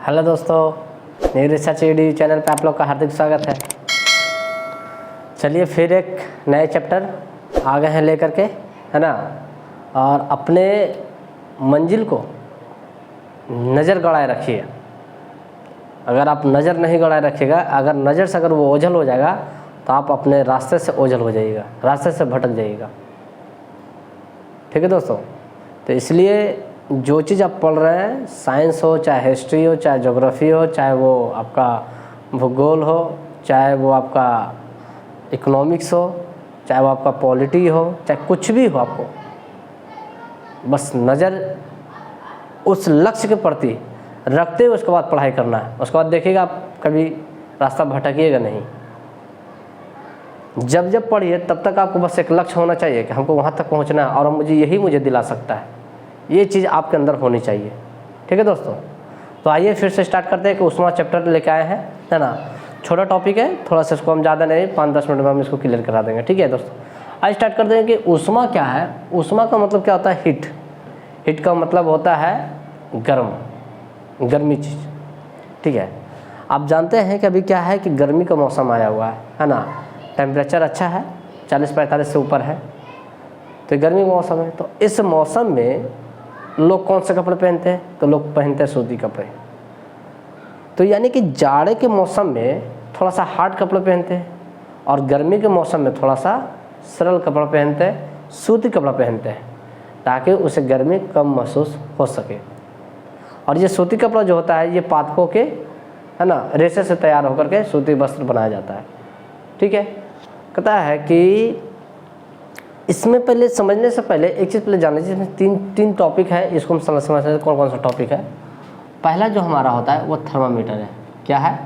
Hello दोस्तों, new research ED channel पे आप लोग का हार्दिक स्वागत है। चलिए फिर एक नए चैप्टर आ गए हैं लेकर के, है ना। और अपने मंजिल को नज़र गड़ाए रखिए। अगर आप नज़र नहीं गड़ाए रखिएगा, अगर नज़र से अगर वो ओझल हो जाएगा तो आप अपने रास्ते से ओझल हो जाइएगा, रास्ते से भटक जाइएगा। ठीक है दोस्तों, तो इसलिए जो चीज़ आप पढ़ रहे हैं, साइंस हो, चाहे हिस्ट्री हो, चाहे ज्योग्राफी हो, चाहे वो आपका भूगोल हो, चाहे वो आपका इकोनॉमिक्स हो, चाहे वो आपका पॉलिटी हो, चाहे कुछ भी हो, आपको बस नज़र उस लक्ष्य के प्रति रखते हुए उसके बाद पढ़ाई करना है। उसके बाद देखिएगा आप कभी रास्ता भटकिएगा नहीं। जब जब पढ़िए तब तक आपको बस एक लक्ष्य होना चाहिए कि हमको वहाँ तक पहुँचना है और मुझे दिला सकता है। ये चीज़ आपके अंदर होनी चाहिए। ठीक है दोस्तों, तो आइए फिर से स्टार्ट करते हैं कि ऊष्मा चैप्टर लेके आए हैं, है ना। छोटा टॉपिक है, थोड़ा सा इसको हम ज़्यादा नहीं 5-10 मिनट में हम इसको क्लियर करा देंगे। ठीक है दोस्तों, आज स्टार्ट करते हैं कि ऊष्मा क्या है। ऊष्मा का मतलब क्या होता है? हीट। हीट का मतलब होता है गर्मी चीज़। ठीक है, आप जानते हैं कि अभी क्या है कि गर्मी का मौसम आया हुआ है ना। टेम्परेचर अच्छा है, 40-45 से ऊपर है, तो गर्मी का मौसम है। तो इस मौसम में लोग कौन से कपड़े पहनते हैं? तो लोग पहनते हैं सूती कपड़े। तो यानी कि जाड़े के मौसम में थोड़ा सा हार्ड कपड़े पहनते हैं और गर्मी के मौसम में थोड़ा सा सरल कपड़ा पहनते हैं, सूती कपड़ा पहनते हैं, ताकि उसे गर्मी कम महसूस हो सके। और ये सूती कपड़ा जो होता है ये पादपों के, है ना, रेशे से तैयार होकर के सूती वस्त्र बनाया जाता है। ठीक है, कहता है कि इसमें पहले समझने से पहले एक चीज़ पहले जान लीजिए। इसमें तीन टॉपिक है, इसको हम समझते हैं कौन कौन सा टॉपिक है। पहला जो हमारा होता है वो थर्मामीटर है। क्या है?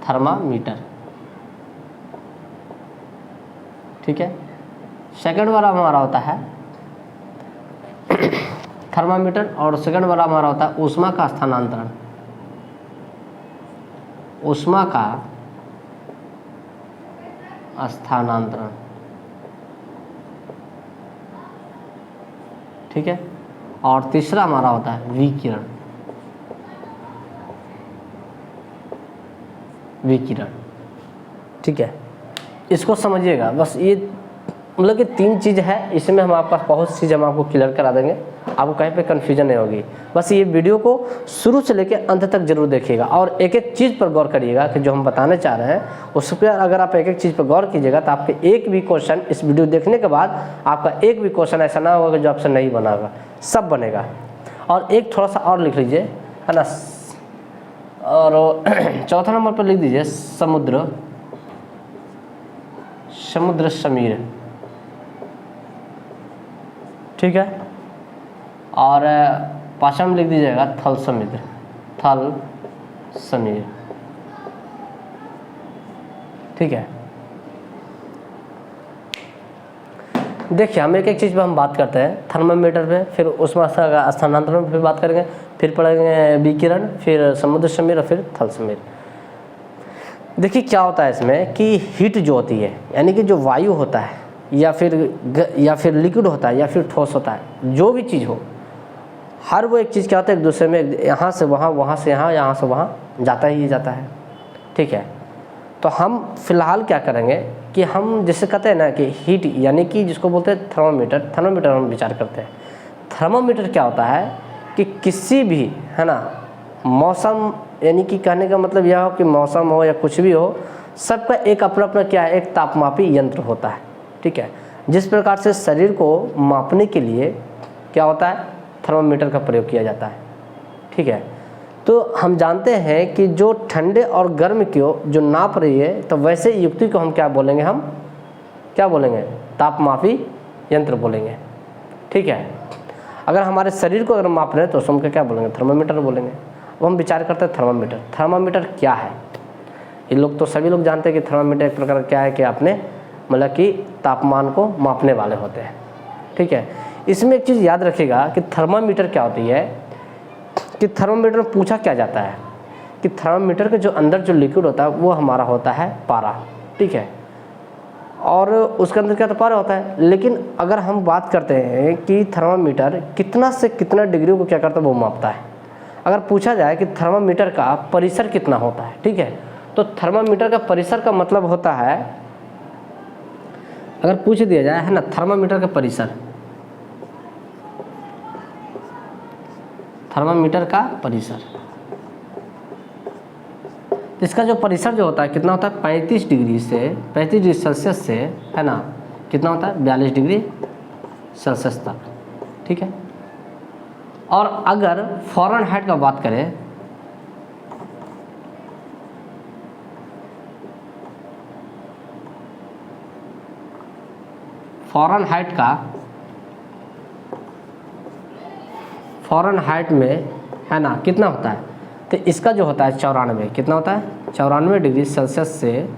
थर्मामीटर। ठीक है, सेकंड वाला हमारा होता है थर्मामीटर, और सेकंड वाला हमारा होता है ऊष्मा का स्थानांतरण। ऊष्मा का स्थानांतरण। ठीक है, और तीसरा हमारा होता है विकिरण। विकिरण। ठीक है, इसको समझिएगा बस। ये मतलब कि 3 चीज़ है, इसमें हम आपका बहुत चीज़ हम आपको क्लियर करा देंगे, आपको कहीं पे कन्फ्यूजन नहीं होगी। बस ये वीडियो को शुरू से लेकर अंत तक जरूर देखिएगा और एक एक चीज़ पर गौर करिएगा कि जो हम बताने चाह रहे हैं उस पर अगर आप एक एक चीज़ पर गौर कीजिएगा तो आपके एक भी क्वेश्चन इस वीडियो देखने के बाद आपका एक भी क्वेश्चन ऐसा ना होगा जो आपसे नहीं बनेगा, सब बनेगा। और एक थोड़ा सा और लिख लीजिए, है ना। और चौथा नंबर पर लिख दीजिए समुद्र समीर। ठीक है, और 5वां में लिख दीजिएगा थल समीर। ठीक है, देखिए हम एक एक चीज़ पे हम बात करते हैं। थर्मामीटर पे, फिर ऊष्मा का स्थानांतरण पे बात करेंगे, फिर पढ़ेंगे विकिरण, फिर समुद्र समीर और फिर थल समीर। देखिए क्या होता है इसमें कि हीट जो होती है, यानी कि जो वायु होता है या फिर लिक्विड होता है या फिर ठोस होता है, जो भी चीज़ हो, हर वो एक चीज़ क्या होता है एक दूसरे में यहाँ से वहाँ, वहाँ से यहाँ, यहाँ से वहाँ जाता ही जाता है। ठीक है, तो हम फिलहाल क्या करेंगे कि हम जैसे कहते हैं ना कि हीट, यानी कि जिसको बोलते हैं थर्मामीटर हम विचार करते हैं। थर्मामीटर क्या होता है कि किसी भी, है ना, मौसम, यानी कि कहने का मतलब यह हो कि मौसम हो या कुछ भी हो, सबका एक अपना अपना क्या है, एक तापमापी यंत्र होता है। ठीक है, जिस प्रकार से शरीर को मापने के लिए क्या होता है, थर्मामीटर का प्रयोग किया जाता है। ठीक है, तो हम जानते हैं कि जो ठंडे और गर्म को जो नाप रही है, तो वैसे युक्ति को हम क्या बोलेंगे, हम क्या बोलेंगे, तापमापी यंत्र बोलेंगे। ठीक है, अगर हमारे शरीर को अगर माप रहे हैं तो उसको हम क्या बोलेंगे, थर्मामीटर बोलेंगे। अब हम विचार करते हैं थर्मामीटर क्या है। ये लोग तो सभी लोग जानते हैं कि थर्मामीटर एक प्रकार क्या है कि आपने मतलब कि तापमान को मापने वाले होते हैं। ठीक है, इसमें एक चीज़ याद रखिएगा कि थर्मामीटर क्या होती है कि थर्मामीटर में पूछा क्या जाता है कि थर्मामीटर के जो अंदर जो लिक्विड होता है वो हमारा होता है पारा। ठीक है, और उसके अंदर क्या तो पारा होता है। लेकिन अगर हम बात करते हैं कि थर्मामीटर कितना से कितना डिग्री को क्या करता है, वो मापता है। अगर पूछा जाए कि थर्मामीटर का परिसर कितना होता है, ठीक है, तो थर्मामीटर का परिसर का मतलब होता है, अगर पूछ दिया जाए है ना थर्मामीटर का परिसर, थर्मामीटर का परिसर, इसका जो परिसर जो होता है कितना होता है 35 डिग्री सेल्सियस से है ना कितना होता है 42 डिग्री सेल्सियस तक, ठीक है। और अगर फ़ारेनहाइट का बात करें, फ़ारेनहाइट में है ना कितना होता है, तो इसका जो होता है 94, कितना होता है 94 डिग्री सेल्सियस से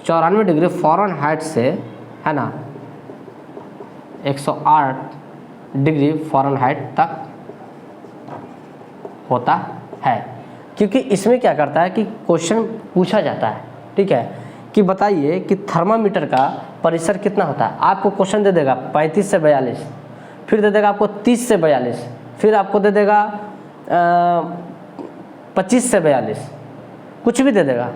94 डिग्री फ़ारेनहाइट से है ना 108 डिग्री फ़ारेनहाइट तक होता है। क्योंकि इसमें क्या करता है कि क्वेश्चन पूछा जाता है, ठीक है, कि बताइए कि थर्मामीटर का परिसर कितना होता है। आपको क्वेश्चन दे देगा 35 से 42, फिर दे देगा आपको 30 से 42, फिर आपको दे देगा 25 से 42, कुछ भी दे देगा।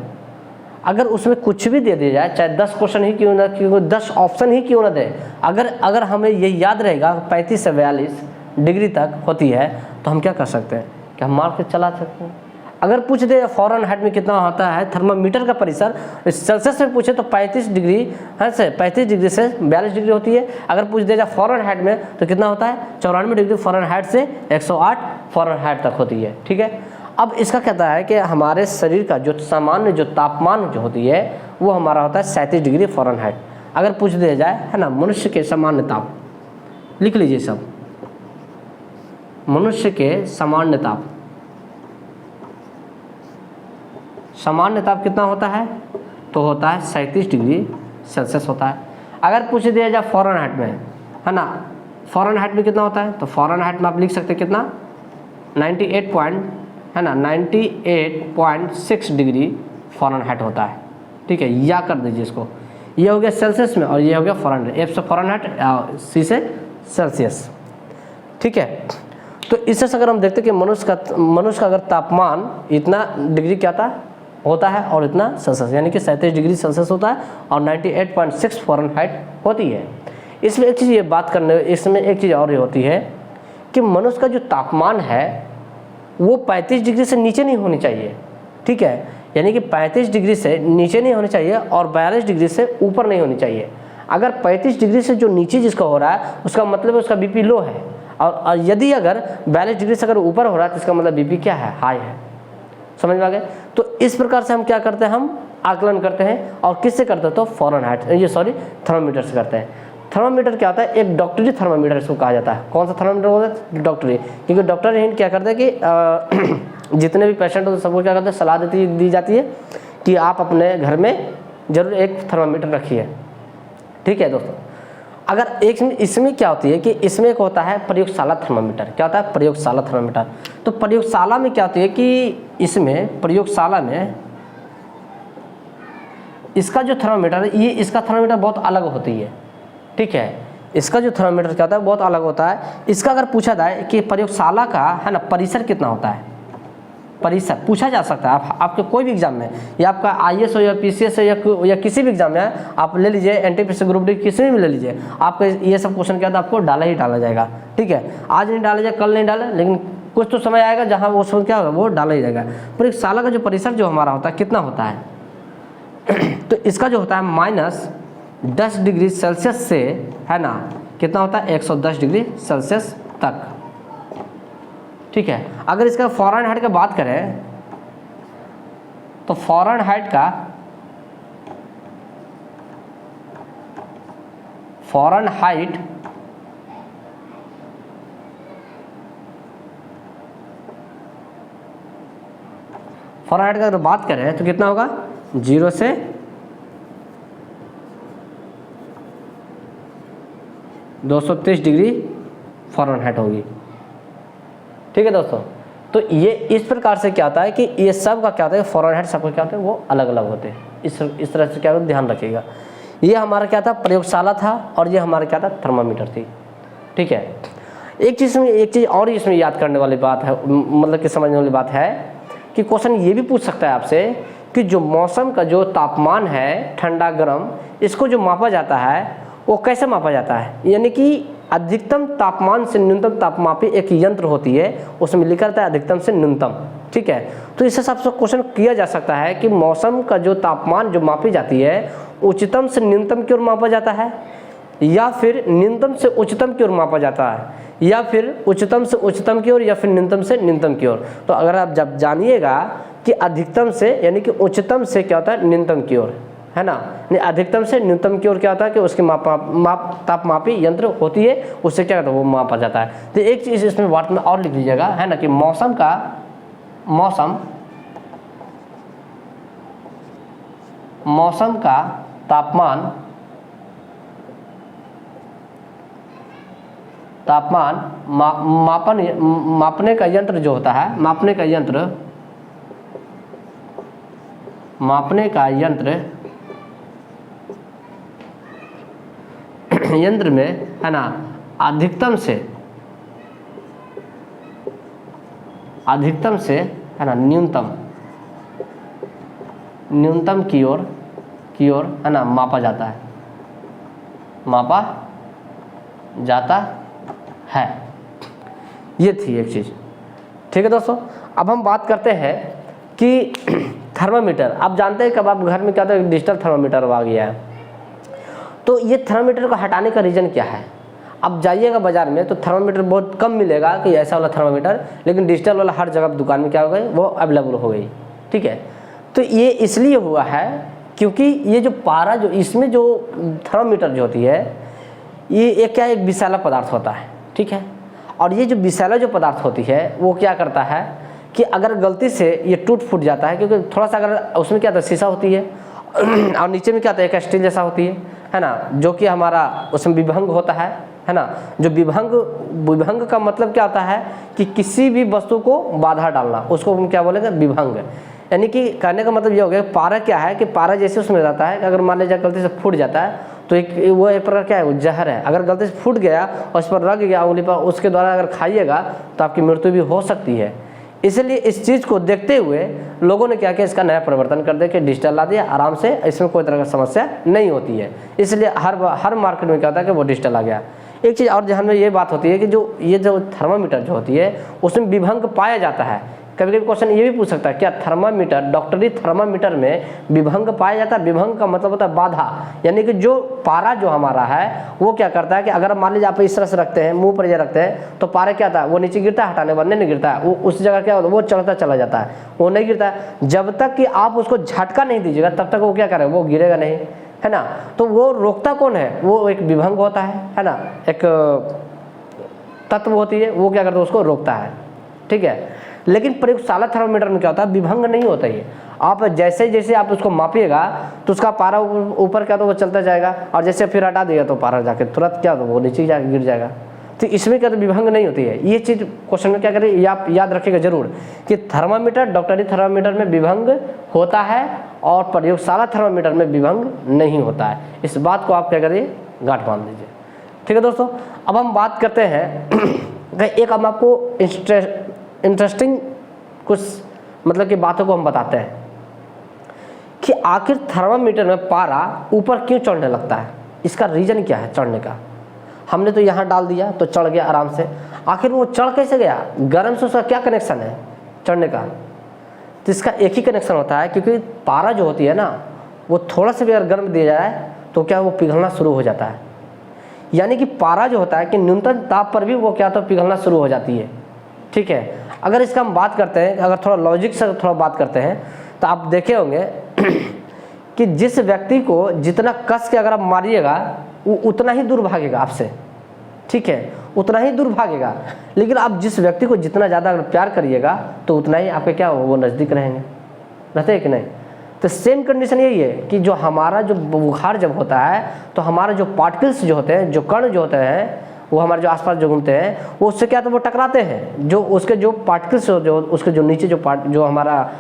अगर उसमें कुछ भी दे दिया जाए, चाहे 10 क्वेश्चन ही क्यों ना, क्यों 10 ऑप्शन ही क्यों ना दे, अगर हमें ये याद रहेगा 35 से 42 डिग्री तक होती है, तो हम क्या कर सकते हैं कि हम मार के चला सकते हैं। अगर पूछ दे फ़ारेनहाइट में कितना होता है थर्मामीटर का परिसर, सेल्सियस में पूछे तो 35 डिग्री है से 35 डिग्री से 42 डिग्री होती है। अगर पूछ दिया जाए फ़ारेनहाइट में तो कितना होता है 94 डिग्री फ़ारेनहाइट से 108 फ़ारेनहाइट तक होती है, ठीक है। अब इसका कहता है कि हमारे शरीर का जो सामान्य जो तापमान जो होती है वो हमारा होता है 37 डिग्री फ़ारेनहाइट। अगर पूछ दिया जाए है ना मनुष्य के सामान्य ताप, लिख लीजिए सब, मनुष्य के सामान्य ताप कितना होता है, तो होता है 37 डिग्री सेल्सियस होता है। अगर पूछ दिया जाए फ़ारेनहाइट में है ना, फ़ारेनहाइट में कितना होता है, तो फ़ारेनहाइट में आप लिख सकते हैं कितना 98.6 डिग्री फ़ारेनहाइट होता है, ठीक है। या कर दीजिए इसको, ये हो गया सेल्सियस में और ये हो गया फ़ारेनहाइट, एफ से फ़ारेनहाइट सी से सेल्सियस, ठीक है। तो इससे अगर हम देखते हैं कि मनुष्य का अगर तापमान इतना डिग्री क्या होता है और इतना सेल्सियस, यानी कि 37 डिग्री सेल्सियस होता है और 98.6 फ़ारेनहाइट होती है। इसमें एक चीज़ ये बात करने, इसमें एक चीज़ और ये होती है कि मनुष्य का जो तापमान है वो 35 डिग्री से नीचे नहीं होनी चाहिए, ठीक है, यानी कि 35 डिग्री से नीचे नहीं होनी चाहिए और 42 डिग्री से ऊपर नहीं होनी चाहिए। अगर 35 डिग्री से जो नीचे जिसका हो रहा है उसका मतलब है उसका बीपी लो है, और यदि अगर 42 डिग्री से अगर ऊपर हो रहा है तो इसका मतलब बीपी क्या है, हाई है। समझ में आ गया। तो इस प्रकार से हम क्या करते हैं, हम आकलन करते हैं, और किससे करते हैं, तो फ़ारेनहाइट थर्मामीटर से करते हैं। थर्मामीटर क्या होता है, एक डॉक्टरी थर्मामीटर इसको कहा जाता है। कौन सा थर्मामीटर होता है, डॉक्टरी, क्योंकि डॉक्टर ही क्या करते हैं कि जितने भी पेशेंट होते हैं सबको क्या करते हैं, सलाह दी जाती है कि आप अपने घर में जरूर एक थर्मामीटर रखिए, ठीक है दोस्तों। अगर एक इसमें क्या होती है कि इसमें एक होता है प्रयोगशाला थर्मामीटर। क्या होता है, प्रयोगशाला थर्मामीटर। तो प्रयोगशाला में क्या होती है कि इसमें प्रयोगशाला में इसका जो थर्मामीटर है, ये इसका थर्मामीटर बहुत अलग होती है, ठीक है। इसका जो थर्मामीटर क्या होता है बहुत अलग होता है। इसका अगर पूछा जाए कि प्रयोगशाला का है ना परिसर कितना होता है, परिसर पूछा जा सकता है आपके कोई भी एग्जाम में, या आपका आईएएस हो या पीसीएस हो या किसी भी एग्जाम में आप ले लीजिए, एनटीपीसी ग्रुप डी किसी में भी ले लीजिए, आपका ये सब क्वेश्चन क्या होता है आपको डाला ही डाला जाएगा, ठीक है। आज नहीं डाला जाए, कल नहीं डाला, लेकिन कुछ तो समय आएगा जहाँ वो सब क्या होगा वो डाला ही जाएगा। प्रयोगशाला का जो परिसर जो हमारा होता है कितना होता है तो इसका जो होता है -10 डिग्री सेल्सियस से है ना कितना होता है 110 डिग्री सेल्सियस तक, ठीक है। अगर इसका फ़ारेनहाइट का बात करें तो फ़ारेनहाइट का अगर बात करें तो कितना होगा 0 से 230 डिग्री फ़ारेनहाइट होगी, ठीक है दोस्तों। तो ये इस प्रकार से क्या होता है कि ये सब का क्या होता है फ़ारेनहाइट सबका क्या होता है वो अलग अलग होते हैं। इस तरह से क्या होता है ध्यान रखिएगा। ये हमारा क्या था प्रयोगशाला था और ये हमारा क्या था थर्मामीटर थी, ठीक है। एक चीज़ और इसमें याद करने वाली बात है, मतलब कि समझने वाली बात है कि क्वेश्चन ये भी पूछ सकता है आपसे कि जो मौसम का जो तापमान है ठंडा गर्म, इसको जो मापा जाता है वो कैसे मापा जाता है। यानी कि अधिकतम तापमान से न्यूनतम तापमापी एक यंत्र होती है, उसमें लिखा रहता है अधिकतम से न्यूनतम, ठीक है। तो इस हिसाब से क्वेश्चन किया जा सकता है कि मौसम का जो तापमान जो मापी जाती है उच्चतम से न्यूनतम की ओर मापा जाता है, या फिर न्यूनतम से उच्चतम की ओर मापा जाता है, या फिर उच्चतम से उच्चतम की ओर, या फिर न्यूनतम से न्यूनतम की ओर। तो अगर आप जब जानिएगा कि अधिकतम से यानी कि उच्चतम से क्या होता है न्यूनतम की ओर, है ना, अधिकतम से न्यूनतम की ओर क्या होता है कि उसकी तापमापी यंत्र होती है, उससे क्या होता है वो मापा जाता है। तो एक चीज़ इसमें वार्ड में और लिख लीजिएगा, है ना, कि मौसम का तापमान मापने का यंत्र जो होता है, मापने का यंत्र में, है ना, अधिकतम से है ना न्यूनतम की ओर है ना मापा जाता है। ये थी एक चीज़, ठीक है दोस्तों। अब हम बात करते हैं कि थर्मामीटर। आप जानते हैं कब आप घर में क्या होता है डिजिटल थर्मामीटर आ गया है, तो ये थर्मामीटर को हटाने का रीज़न क्या है। अब जाइएगा बाज़ार में तो थर्मामीटर बहुत कम मिलेगा कि ऐसा वाला थर्मामीटर, लेकिन डिजिटल वाला हर जगह दुकान में क्या हो गई वो अवेलेबल हो गई, ठीक है। तो ये इसलिए हुआ है क्योंकि ये जो पारा जो इसमें जो थर्मामीटर जो होती है ये एक विषैला पदार्थ होता है, ठीक है। और ये जो विषैला जो पदार्थ होती है वो क्या करता है कि अगर गलती से ये टूट फूट जाता है, क्योंकि थोड़ा सा अगर उसमें क्या होता है शीशा होती है और नीचे में क्या होता है एक स्टील जैसा होती है ना, जो कि हमारा उसमें विभंग होता है ना। जो विभंग का मतलब क्या होता है कि किसी भी वस्तु को बाधा डालना, उसको हम क्या बोलेंगे विभंग। यानी कि कहने का मतलब ये हो गया पारा क्या है कि पारा जैसे उसमें रहता है कि अगर मान लीजिए गलती से फूट जाता है तो वो एक प्रकार क्या है वो जहर है। अगर गलती से फूट गया और उस पर लग गया उंगली पर, उसके द्वारा अगर खाइएगा तो आपकी मृत्यु भी हो सकती है। इसलिए इस चीज़ को देखते हुए लोगों ने क्या किया, इसका नया परिवर्तन कर दे के डिजिटल ला दिया, आराम से इसमें कोई तरह की समस्या नहीं होती है। इसलिए हर मार्केट में क्या होता है कि वो डिजिटल आ गया। एक चीज़ और ध्यान में ये बात होती है कि जो थर्मामीटर जो होती है उसमें विभंग पाया जाता है। कभी कभी क्वेश्चन ये भी पूछ सकता है क्या थर्मामीटर, डॉक्टरी थर्मामीटर में विभंग पाया जाता है। विभंग का मतलब होता है बाधा, यानी कि जो पारा जो हमारा है वो क्या करता है कि अगर मान लीजिए आप इस तरह से रखते हैं, मुंह पर ये रखते हैं, तो पारा क्या होता है वो नीचे गिरता है, हटाने बाद नहीं गिरता है, वो उस जगह क्या होता है वो चढ़ता चला जाता है, वो नहीं गिरता है। जब तक कि आप उसको झटका नहीं दीजिएगा तब तक वो क्या करेगा, वो गिरेगा नहीं, है ना। तो वो रोकता कौन है, वो एक विभंग होता है ना, एक तत्व होती है, वो क्या करता है उसको रोकता है, ठीक है। लेकिन प्रयोगशाला थर्मामीटर में क्या होता है विभंग नहीं होता है। आप जैसे जैसे आप उसको मापिएगा तो उसका पारा ऊपर क्या तो वो चलता जाएगा, और जैसे फिर हटा देगा तो पारा जाके तुरंत क्या तो वो नीचे जाके गिर जाएगा। तो इसमें क्या तो विभंग नहीं होती है। ये चीज़ क्वेश्चन में क्या करें आप याद रखिएगा जरूर कि थर्मामीटर, डॉक्टरी थर्मामीटर में विभंग होता है और प्रयोगशाला थर्मामीटर में विभंग नहीं होता है। इस बात को आप क्या करिए गांठ बांध दीजिए, ठीक है दोस्तों। अब हम बात करते हैं एक, हम आपको इंटरेस्टिंग कुछ मतलब कि बातों को हम बताते हैं कि आखिर थर्मामीटर में पारा ऊपर क्यों चढ़ने लगता है, इसका रीज़न क्या है चढ़ने का। हमने तो यहाँ डाल दिया तो चढ़ गया आराम से, आखिर वो चढ़ कैसे गया, गर्म से उसका क्या कनेक्शन है चढ़ने का। तो इसका एक ही कनेक्शन होता है क्योंकि पारा जो होती है ना वो थोड़ा सा भी अगर गर्म दिया जाए तो क्या वो पिघलना शुरू हो जाता है। यानी कि पारा जो होता है कि न्यूनतम ताप पर भी वो क्या तो पिघलना शुरू हो जाती है, ठीक है। अगर इसका हम बात करते हैं, अगर थोड़ा लॉजिक से थोड़ा बात करते हैं तो आप देखे होंगे कि जिस व्यक्ति को जितना कस के अगर आप मारिएगा वो उतना ही दूर भागेगा आपसे, ठीक है, उतना ही दूर भागेगा। लेकिन आप जिस व्यक्ति को जितना ज़्यादा अगर प्यार करिएगा तो उतना ही आपके क्या वो नज़दीक रहेंगे, रहते हैं कि नहीं। तो सेम कंडीशन यही है कि जो हमारा जो बुखार जब होता है तो हमारा जो पार्टिकल्स जो होते हैं, जो कण जो होते हैं वो हमारे जो आसपास जो घूमते हैं वो उससे क्या तो वो टकराते हैं, जो उसके जो पार्टिकल्स जो उसके जो नीचे जो हमारा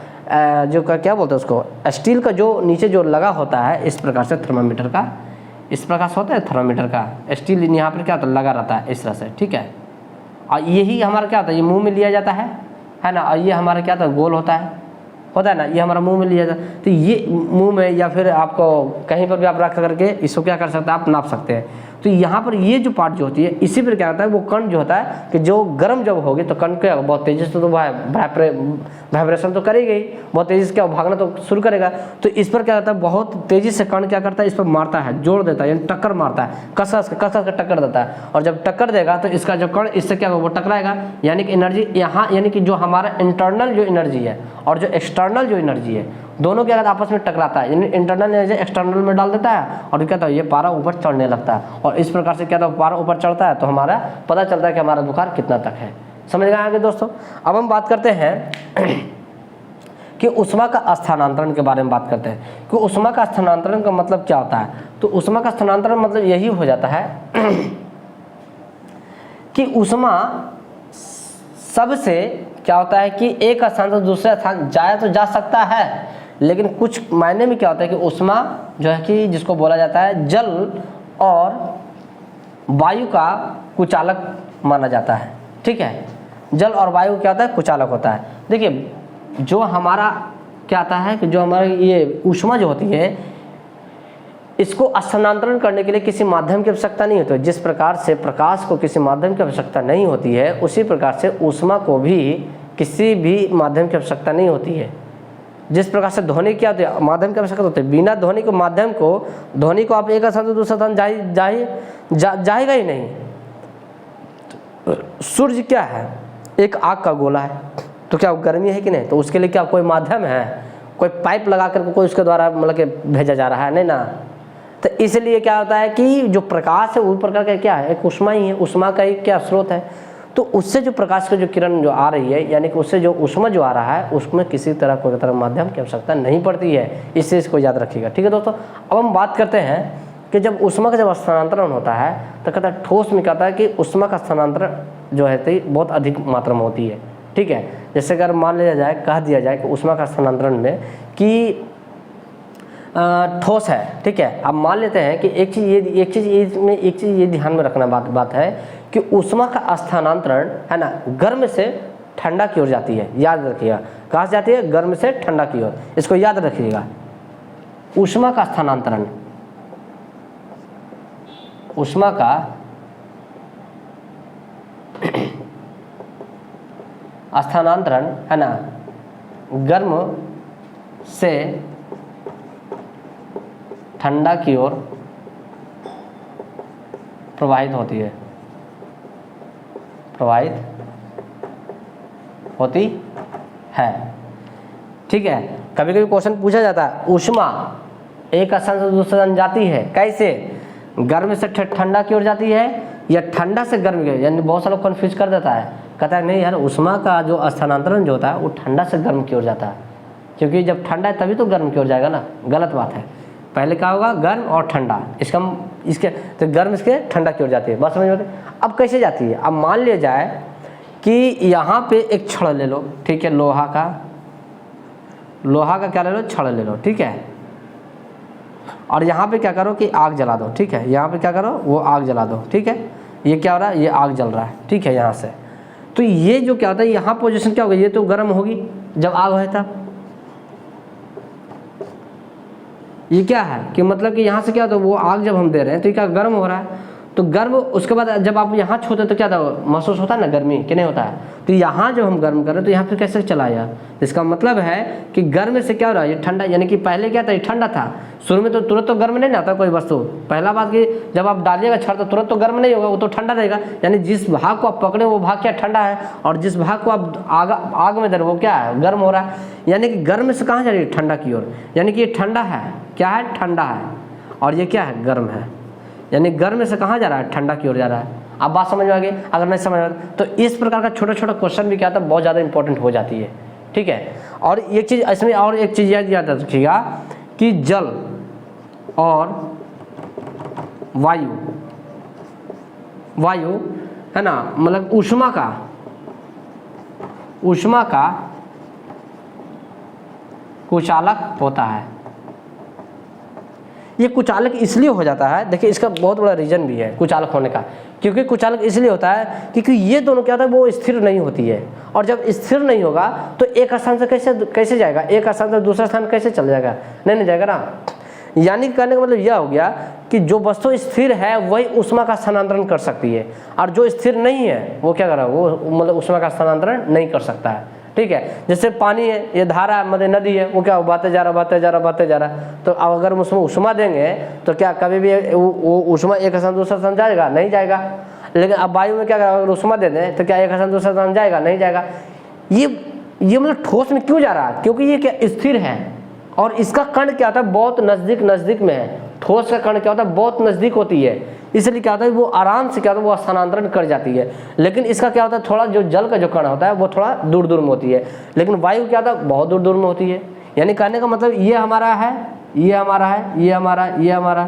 जो क्या बोलते हैं उसको स्टील का जो नीचे जो लगा होता है, इस प्रकार से थर्मामीटर का इस प्रकार से होता है, थर्मामीटर का स्टील यहाँ पर क्या होता है लगा रहता है इस तरह से, ठीक है। और यही हमारा क्या होता है, ये मुंह में लिया जाता है ना, और ये हमारा क्या होता है, गोल होता है ना, ये हमारा मुंह में लिया जाता है। तो ये मुंह में या फिर आपको कहीं पर भी आप रख करके इसको क्या कर सकते हैं, आप नाप सकते हैं। तो यहाँ पर ये जो पार्ट जो होती है, इसी पर क्या होता है, वो कण जो होता है कि जो गर्म जब होगी तो कण क्या बहुत तेजी से तो वाइब्रेशन तो करेगी, बहुत तेजी से क्या भागना तो शुरू करेगा। तो इस पर क्या होता है, बहुत तेजी से कण क्या करता है, इस पर मारता है, जोड़ देता है, यानी टक्कर मारता है, कस के टक्कर देता है। और जब टक्कर देगा तो इसका जो कण इससे क्या होगा, वो टकराएगा, यानी कि एनर्जी यहाँ, यानी कि जो हमारा इंटरनल जो एनर्जी है और जो एक्सटर्नल जो एनर्जी है, दोनों क्या आपस में टकराता है, यानी इंटरनल एनर्जी एक्सटर्नल में डाल देता है और क्या होता है, ये पारा ऊपर चढ़ने लगता है। और इस प्रकार से क्या होता है, पारा ऊपर चढ़ता है तो हमारा पता चलता है कि हमारा बुखार कितना तक है। समझ गए आगे दोस्तों। अब हम बात करते हैं कि ऊष्मा का स्थानांतरण के बारे में बात करते हैं कि ऊष्मा का स्थानांतरण का मतलब क्या होता है। तो ऊष्मा का स्थानांतरण मतलब यही हो जाता है कि ऊष्मा सबसे क्या होता है कि एक स्थान से दूसरे स्थान जाया तो जा सकता है, लेकिन कुछ मायने में क्या होता है कि ऊष्मा जो है कि जिसको बोला जाता है जल और वायु का कुचालक माना जाता है। ठीक है, जल और वायु क्या होता है, कुचालक होता है। देखिए जो हमारा क्या आता है कि जो हमारी ये ऊष्मा जो होती है, इसको स्थानांतरण करने के लिए किसी माध्यम की आवश्यकता नहीं होती है। जिस प्रकार से प्रकाश को किसी माध्यम की आवश्यकता नहीं होती है, उसी प्रकार से ऊष्मा को भी किसी भी माध्यम की आवश्यकता नहीं होती है। जिस प्रकार से ध्वनि क्या होती है, माध्यम की आवश्यकता होती है। बिना ध्वनि के माध्यम को, ध्वनि को आप एक स्थान से दूसरा स्थान जाएगा ही नहीं। सूर्य क्या है, एक आग का गोला है, तो क्या गर्मी है कि नहीं, तो उसके लिए क्या कोई माध्यम है, कोई पाइप लगा कर कोई उसके द्वारा मतलब कि भेजा जा रहा है, नहीं ना। तो इसलिए क्या होता है कि जो प्रकाश है वो प्रकार का क्या है, एक ऊष्मा ही है, ऊष्मा का एक क्या स्रोत है। तो उससे जो प्रकाश की जो किरण जो आ रही है, यानी कि उससे जो ऊष्मा जो आ रहा है, उसमें किसी तरह कोई तरह माध्यम की आवश्यकता नहीं पड़ती है। इस चीज़ को याद रखिएगा। ठीक है दोस्तों। अब हम बात करते हैं कि जब ऊष्मा का जब स्थानांतरण होता है तो कहता है ठोस में कहता है कि ऊष्मा का स्थानांतरण जो है बहुत अधिक मात्रा में होती है। ठीक है, जैसे अगर मान लिया जाए, कह दिया जाए कि ऊष्मा का स्थानांतरण में कि ठोस है। ठीक है, अब मान लेते हैं कि एक चीज़ ये ध्यान में रखना बात है कि ऊष्मा का स्थानांतरण है ना, गर्म से ठंडा की ओर जाती है। याद रखिएगा, कहाँ से जाती है, गर्म से ठंडा की ओर। इसको याद रखिएगा। ऊष्मा का स्थानांतरण, ऊष्मा का स्थानांतरण है ना, गर्म से ठंडा की ओर प्रवाहित होती है, प्रवाहित होती है। ठीक है, कभी कभी क्वेश्चन पूछा जाता है, ऊष्मा एक स्थान से दूसरे स्थान जाती है कैसे, गर्म से ठंडा की ओर जाती है या ठंडा से गर्म की ओर। यानी बहुत सारा लोग कन्फ्यूज कर देता है, कहता है नहीं यार, ऊष्मा का जो स्थानांतरण जो होता है वो ठंडा से गर्म की ओर जाता है, क्योंकि जब ठंडा है तभी तो गर्म की ओर जाएगा ना। गलत बात है, पहले क्या होगा, गर्म और ठंडा, इसके तो गर्म इसके ठंडा की ओर जाती है। बात समझ में आती है। अब कैसे जाती है, अब मान लिया जाए कि यहाँ पे एक छड़ ले लो। ठीक है, लोहा का क्या ले लो, छड़ ले लो। ठीक है, और यहाँ पे क्या करो कि आग जला दो। ठीक है, यहाँ पे क्या करो, वो आग जला दो। ठीक है, ये क्या हो रहा है, ये आग जल रहा है। ठीक है, यहाँ से तो ये जो क्या होता है, यहाँ पोजीशन क्या होगी, ये तो गर्म होगी जब आग है तब। ये क्या है कि मतलब कि यहाँ से क्या होता है, वो आग जब हम दे रहे हैं तो ये क्या गर्म हो रहा है, तो गर्म उसके बाद जब आप यहाँ छूते तो क्या था, महसूस होता है ना गर्मी, कि नहीं होता है। तो यहाँ जब हम गर्म कर रहे हैं तो यहाँ फिर कैसे चला आया, इसका मतलब है कि गर्म से क्या हो रहा है, ये ठंडा। यानी कि पहले क्या था, ये ठंडा था शुरू में, तो तुरंत तो गर्म नहीं ना आता कोई वस्तु। पहला बात कि जब आप डालिएगा छड़ तो तुरंत तो गर्म नहीं होगा, वो तो ठंडा रहेगा। यानी जिस भाग को आप पकड़े वो भाग क्या ठंडा है, और जिस भाग को आप आग में दे रहे वो क्या है, गर्म हो रहा है। यानी कि गर्म से कहाँ जा रही है, ठंडा की ओर। यानी कि ये ठंडा है, क्या है, ठंडा है, और ये क्या है, गर्म है। यानी गर्म से कहाँ जा रहा है, ठंडा की ओर जा रहा है। आप बात समझ में आ गई। अगर नहीं समझ में तो इस प्रकार का छोटा छोटा क्वेश्चन भी क्या था, बहुत ज़्यादा इंपॉर्टेंट हो जाती है। ठीक है, और एक चीज़ इसमें, और एक चीज़ याद रखिएगा कि जल और वायु है ना, मतलब ऊष्मा का कुचालक होता है। ये कुचालक इसलिए हो जाता है, देखिए इसका बहुत बड़ा रीज़न भी है कुचालक होने का, क्योंकि कुचालक इसलिए होता है क्योंकि ये दोनों क्या होता है वो स्थिर नहीं होती है, और जब स्थिर नहीं होगा तो एक स्थान से कैसे जाएगा, एक स्थान से दूसरा स्थान कैसे चल जाएगा, नहीं जाएगा ना। यानी कहने का मतलब यह हो गया कि जो वस्तु स्थिर है वही ऊष्मा का स्थानांतरण कर सकती है, और जो स्थिर नहीं है वो क्या कर रहा है, वो मतलब ऊष्मा का स्थानांतरण नहीं कर सकता है। ठीक है, जैसे पानी है, ये धारा है, मतलब नदी है, वो क्या बहते जा रहा, तो अगर उसमें ऊष्मा देंगे तो क्या कभी भी वो ऊष्मा एक स्थान दूसरा स्थान जाएगा, नहीं जाएगा। लेकिन अब वायु में क्या करेगा, अगर ऊष्मा दे दें तो क्या एक स्थान दूसरा स्थान जाएगा, नहीं जाएगा। ये मतलब ठोस में क्यों जा रहा है, क्योंकि ये क्या स्थिर है, और इसका कण क्या होता है बहुत नजदीक में है। ठोस का कण क्या होता है बहुत नजदीक होती है, इसलिए क्या होता है वो आराम से क्या होता है वो स्थानांतरण कर जाती है। लेकिन इसका क्या होता है थोड़ा जो जल का जो कण होता है वो थोड़ा दूर में होती है, लेकिन वायु क्या होता है बहुत दूर में होती है। यानी कहने का मतलब ये हमारा है, ये हमारा है, ये हमारा,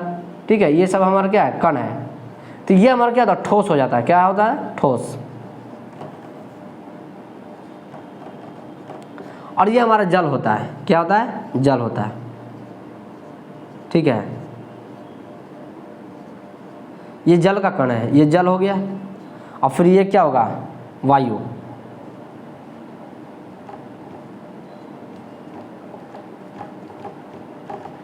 ठीक है, ये सब हमारा क्या है, कण है। तो ये हमारा क्या होता है ठोस हो जाता है, क्या होता है ठोस, और ये हमारा जल होता है, क्या होता है, जल होता है। ठीक है, ये जल का कण है, ये जल हो गया, और फिर ये क्या होगा, वायु।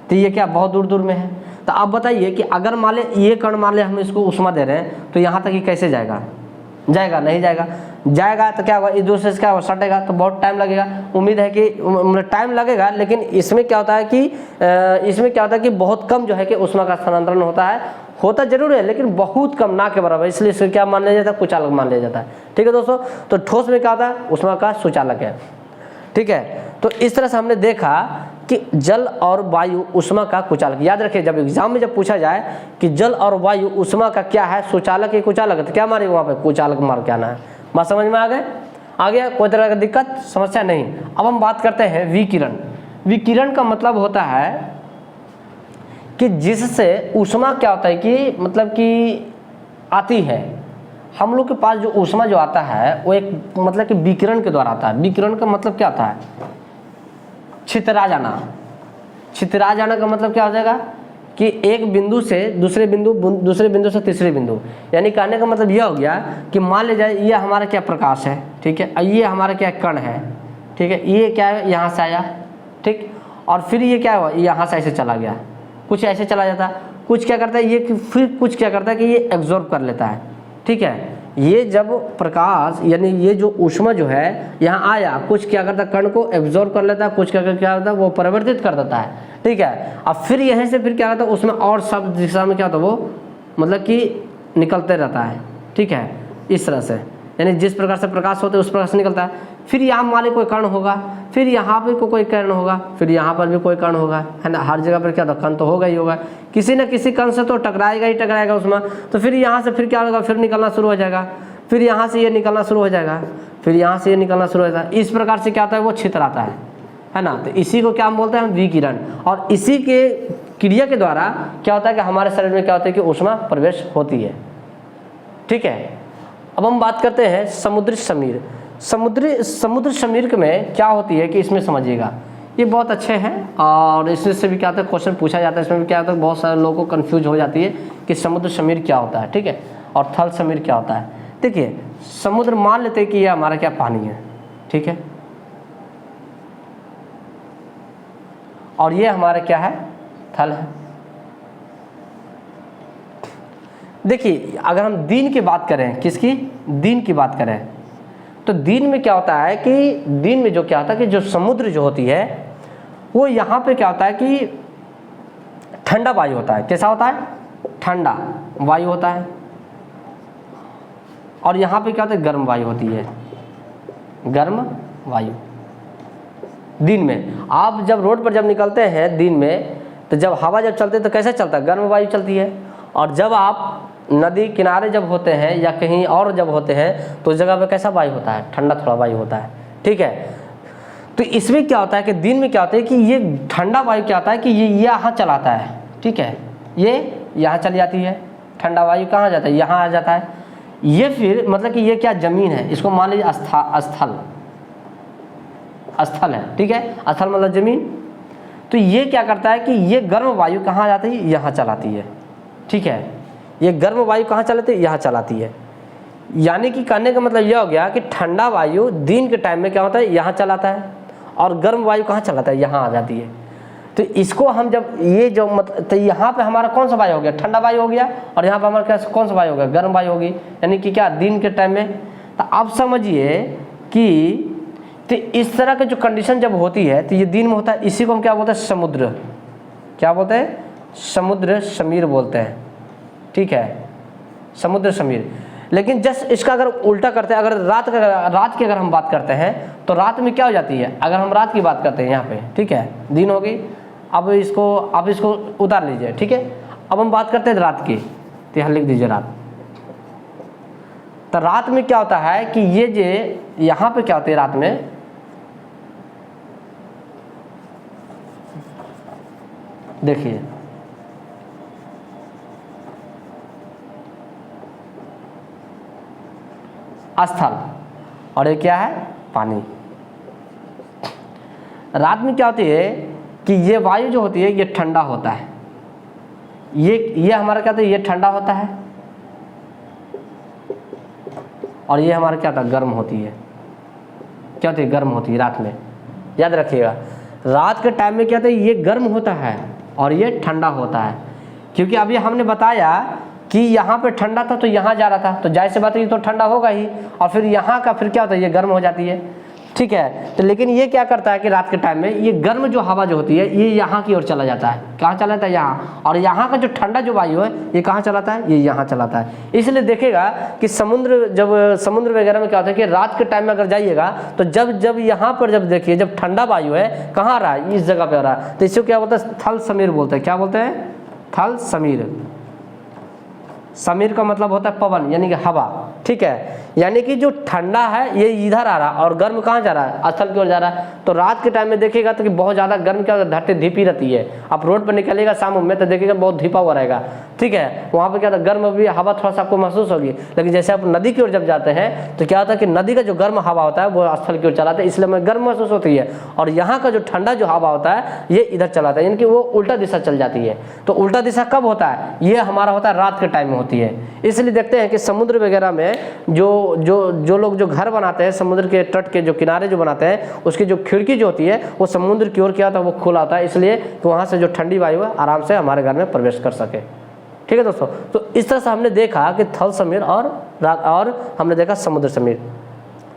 तो ये क्या बहुत दूर में है। तो आप बताइए कि अगर मान ले ये कण मान ले हम इसको ऊष्मा दे रहे हैं तो यहाँ तक ये कैसे जाएगा, नहीं जाएगा तो क्या होगा, एक दूसरे से क्या होगा सटेगा, तो बहुत टाइम लगेगा। उम्मीद है कि मतलब टाइम लगेगा, लेकिन इसमें क्या होता है कि बहुत कम जो है कि ऊष्मा का स्थानांतरण होता जरूर है, लेकिन बहुत कम, ना के बराबर, इसलिए इसे क्या मान लिया जाता है, कुचालक मान लिया जाता है। ठीक है दोस्तों, तो ठोस में क्या होता है, ऊष्मा का सुचालक है। ठीक है, तो इस तरह से हमने देखा कि जल और वायु ऊष्मा का कुचालक। याद रखिए जब एग्जाम में जब पूछा जाए कि जल और वायु ऊष्मा का क्या है, सुचालक है कुचालक है, तो क्या मारेगा वहाँ पे, कुचालक मार के आना है। बात समझ में आ गया, कोई तरह की दिक्कत समस्या नहीं। अब हम बात करते हैं विकिरण। विकिरण का मतलब होता है कि जिससे ऊष्मा क्या होता है कि मतलब कि आती है, हम लोग के पास जो ऊष्मा जो आता है वो एक मतलब कि विकिरण के द्वारा आता है। विकिरण का मतलब क्या होता है, छितरा जाना का मतलब क्या हो जाएगा कि एक बिंदु से दूसरे बिंदु से तीसरे बिंदु। यानी कहने का मतलब यह हो गया कि मान ले जाए ये हमारा क्या प्रकाश है, ठीक है, ये हमारा क्या कण है, ठीक है, ये क्या है यहाँ से आया, ठीक, और फिर ये क्या हुआ, यहाँ से ऐसे चला गया, कुछ ऐसे चला जाता है, कुछ क्या करता है ये, फिर कुछ क्या करता है कि ये एब्जॉर्ब कर लेता है। ठीक है, ये जब प्रकाश यानी ये जो ऊष्मा जो है यहाँ आया, कुछ क्या करता है कण को एब्जॉर्ब कर लेता है, कुछ क्या करता है वो परिवर्तित कर देता है। ठीक है, अब फिर यहीं से फिर क्या करता है उसमें और सब दिशा में क्या होता है वो मतलब कि निकलते रहता है। ठीक है, इस तरह से यानी जिस प्रकार से प्रकाश होता है उस प्रकार से निकलता है। फिर यहाँ मान लो कोई कण होगा, फिर यहाँ पर कोई कण होगा, फिर यहाँ पर भी कोई कण होगा, है ना। हर जगह पर क्या होता है कण तो होगा ही होगा, किसी न किसी कण से तो टकराएगा उसमें। तो फिर यहाँ से फिर क्या होगा, फिर निकलना शुरू हो जाएगा, फिर यहाँ से ये निकलना शुरू हो जाएगा, फिर यहाँ से ये निकलना शुरू हो जाएगा। इस प्रकार से क्या होता है वो छितराता है ना। तो इसी को क्या हम बोलते हैं, हम विकिरण। और इसी के क्रिया के द्वारा क्या होता है कि हमारे शरीर में क्या होता है कि ऊष्मा प्रवेश होती है। ठीक है, अब हम बात करते हैं समुद्री समीर। समुद्र समीर में क्या होती है कि इसमें समझिएगा, ये बहुत अच्छे हैं और इसमें से भी क्या होता है क्वेश्चन पूछा जाता है। इसमें भी क्या होता है बहुत सारे लोगों को कंफ्यूज हो जाती है कि समुद्र समीर क्या होता है, ठीक है, और थल समीर क्या होता है। देखिए समुद्र मान लेते हैं कि ये हमारा क्या पानी है, ठीक है, और ये हमारा क्या है, थल है। देखिए अगर हम दिन की बात करें, किसकी, दिन की बात करें, तो दिन में क्या होता है कि दिन में जो क्या होता है कि जो समुद्र जो होती है वो यहाँ पे क्या होता है कि ठंडा वायु होता है। कैसा होता है, ठंडा वायु होता है, और यहाँ पे क्या होता है गर्म वायु होती है, गर्म वायु। दिन में आप जब रोड पर जब निकलते हैं दिन में, तो जब हवा जब चलती है तो कैसे चलता है, गर्म वायु चलती है। और जब आप नदी किनारे जब होते हैं या कहीं और जब होते हैं तो उस जगह पे कैसा वायु होता है, ठंडा थोड़ा वायु होता है। ठीक है, तो इसमें क्या होता है कि दिन में क्या होता है कि ये ठंडा वायु क्या होता है कि ये यहाँ चलाता है, ठीक है, ये यहाँ चली जाती है, ठंडा वायु कहाँ जाता है, यहाँ आ जाता है। ये फिर मतलब कि ये क्या जमीन है, इसको मान लीजिए स्थल है, ठीक है, स्थल मतलब जमीन। तो ये क्या करता है कि ये गर्म वायु कहाँ जाती है, यहाँ चलाती है। ठीक है, ये गर्म वायु कहाँ चलाती है, यहाँ चलाती है। यानी कि कहने का मतलब यह हो गया कि ठंडा वायु दिन के टाइम में क्या होता है, यहाँ चलाता है, और गर्म वायु कहाँ चलाता है, यहाँ आ जाती है। तो इसको हम जब ये जो मतलब, तो यहाँ पे हमारा कौन सा वायु हो गया, ठंडा वायु हो गया, और यहाँ पे हमारा क्या कौन सा वायु हो गया, गर्म वायु होगी। यानी कि क्या, दिन के टाइम में। तो आप समझिए कि तो इस तरह के जो कंडीशन जब होती है तो ये दिन में होता है। इसी को हम क्या बोलते हैं, समुद्र, क्या बोलते हैं, समुद्र समीर बोलते हैं। ठीक है, समुद्र समीर। लेकिन जस्ट इसका अगर उल्टा करते हैं, अगर रात की अगर हम बात करते हैं तो रात में क्या हो जाती है, अगर हम रात की बात करते हैं यहाँ पे, ठीक है, दिन हो गई, अब इसको उतार लीजिए। ठीक है, अब हम बात करते हैं रात की, तो यहाँ लिख दीजिए रात। तो रात में क्या होता है कि ये जो यहाँ पे क्या होती है रात में, देखिए स्थल, और ये क्या है, पानी। रात में क्या होती है कि ये वायु जो होती है ये ठंडा होता है, ये हमारा क्या होता है, ये ठंडा होता है, और ये हमारा क्या होता है, गर्म होती है। क्या होती है, गर्म होती है रात में। याद रखिएगा, रात के टाइम में क्या होता है, ये गर्म होता है और ये ठंडा होता है। क्योंकि अभी हमने बताया कि यहाँ पे ठंडा था तो यहाँ जा रहा था, तो जाहिर सी बात है ये तो ठंडा होगा ही, और फिर यहाँ का फिर क्या होता है, ये गर्म हो जाती है। ठीक है, तो लेकिन ये क्या करता है कि रात के टाइम में ये गर्म जो हवा जो होती है ये यहाँ की ओर चला जाता है। कहाँ चला जाता है, यहाँ। और यहाँ का जो ठंडा जो वायु है ये कहाँ चलाता है, ये यहाँ चलाता है। इसलिए देखेगा कि समुद्र वगैरह में क्या होता है कि रात के टाइम में अगर जाइएगा तो जब यहाँ पर जब देखिए, जब ठंडा वायु है कहाँ आ रहा है, इस जगह पे आ रहा है, तो इसको क्या बोलते हैं, थल समीर बोलते हैं। क्या बोलते हैं, थल समीर। समीर का मतलब होता है पवन, यानी कि हवा। ठीक है, यानी कि जो ठंडा है ये इधर आ रहा है और गर्म कहाँ जा रहा है, स्थल की ओर जा रहा है। तो रात के टाइम में देखिएगा तो कि बहुत ज़्यादा गर्म क्या धरती धीपी रहती है। आप रोड पर निकलिएगा शाम में तो देखिएगा बहुत धीपा हुआ रहेगा। ठीक है, वहाँ पे क्या था, गर्म भी हवा थोड़ा सा आपको महसूस होगी। लेकिन जैसे आप नदी की ओर जब जाते हैं तो क्या होता है कि नदी का जो गर्म हवा होता है वो स्थल की ओर चलाता है, इसलिए हमें गर्म महसूस होती है। और यहाँ का जो ठंडा जो हवा होता है ये इधर चलाता है, यानी कि वो उल्टा दिशा चल जाती है। तो उल्टा दिशा कब होता है, ये हमारा होता है रात के टाइम में होती है। इसलिए देखते हैं कि समुद्र वगैरह में जो लोग जो घर बनाते हैं, समुद्र के तट के जो किनारे जो बनाते हैं, उसकी जो खिड़की जो होती है वो समुद्र की ओर क्या होता है, वो खुला होता है, इसलिए कि वहाँ से जो ठंडी वायु है आराम से हमारे घर में प्रवेश कर सके। ठीक है दोस्तों, तो इस तरह से हमने देखा कि थल समीर और हमने देखा समुद्र समीर।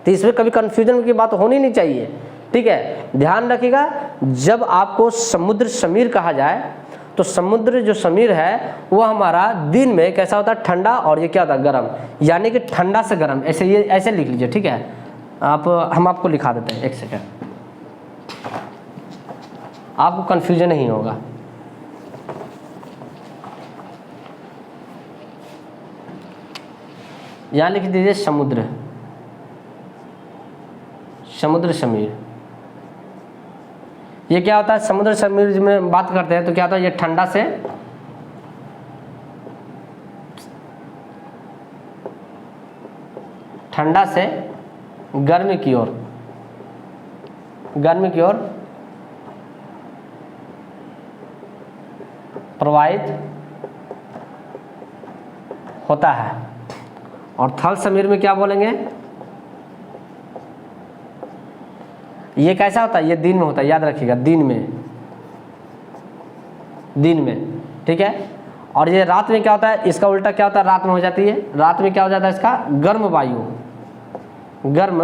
तो इसमें कभी कन्फ्यूजन की बात होनी नहीं चाहिए। ठीक है, ध्यान रखिएगा, जब आपको समुद्र समीर कहा जाए तो समुद्र जो समीर है वो हमारा दिन में कैसा होता है, ठंडा, और ये क्या होता है, गर्म। यानी कि ठंडा से गर्म, ऐसे ये ऐसे लिख लीजिए। ठीक है, हम आपको लिखा देते हैं, एक सेकेंड, आपको कन्फ्यूजन नहीं होगा। यहाँ लिख दीजिए समुद्र समीर। ये क्या होता है, समुद्र समीर में बात करते हैं तो क्या होता है, ये ठंडा से गर्मी की ओर प्रवाहित होता है। और थल समीर में क्या बोलेंगे, ये कैसा होता है, ये दिन में होता है। याद रखिएगा, दिन में। ठीक है, और ये रात में क्या होता है, इसका उल्टा क्या होता है, रात में हो जाती है। रात में क्या हो जाता है, इसका गर्म वायु, गर्म।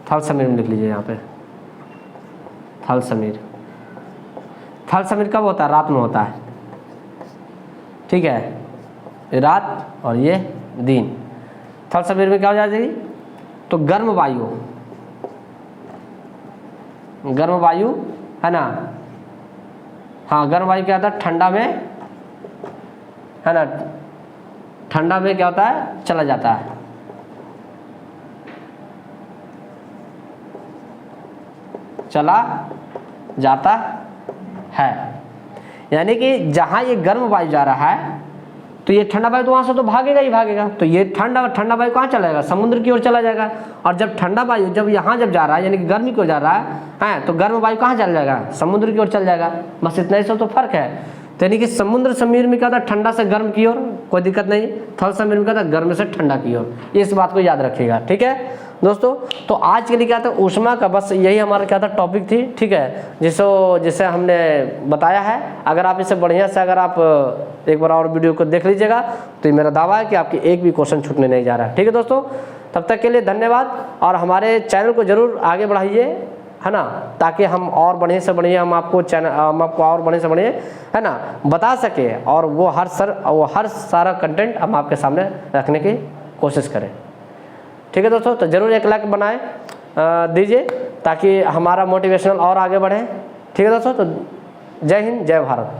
थल समीर में लिख लीजिए यहाँ पे, थल समीर कब होता है, रात में होता है। ठीक है, ये रात और ये दिन। थल समीर में क्या हो जाएगी, तो गर्म वायु है ना। हाँ, गर्म वायु क्या होता है, ठंडा में है ना, ठंडा में क्या होता है, चला जाता है। यानी कि जहाँ ये गर्म वायु जा रहा है तो ये ठंडा वायु तो वहाँ से तो भागेगा ही भागेगा, तो ये ठंडा वायु कहाँ चला जाएगा, समुद्र की ओर चला जाएगा। और जब ठंडा वायु जब यहाँ जब जा रहा है यानी कि गर्मी की ओर जा रहा है तो गर्म वायु कहाँ चला जाएगा, समुद्र की ओर चल जाएगा। बस इतना ही सब तो फर्क है। तो यानी कि समुद्र समीर में क्या था, ठंडा से गर्म की ओर, कोई दिक्कत नहीं। थल समीर में क्या था, गर्म से ठंडा की ओर। इस बात को याद रखिएगा, ठीक है दोस्तों। तो आज के लिए क्या था, ऊष्मा का बस यही हमारा क्या था टॉपिक थी, ठीक है, जिसे हमने बताया है। अगर आप इसे बढ़िया से अगर आप एक बार और वीडियो को देख लीजिएगा तो मेरा दावा है कि आपकी एक भी क्वेश्चन छूटने नहीं जा रहा है, ठीक है दोस्तों। तब तक के लिए धन्यवाद, और हमारे चैनल को जरूर आगे बढ़ाइए, है ना, ताकि हम और बढ़िया से बढ़िया हम आपको और बढ़िया से बढ़िया, है ना, बता सके, और वो हर सारा कंटेंट हम आपके सामने रखने की कोशिश करें, ठीक है दोस्तों। तो जरूर एक लाइक बनाए दीजिए ताकि हमारा मोटिवेशनल और आगे बढ़े, ठीक है दोस्तों। तो जय हिंद, जय भारत।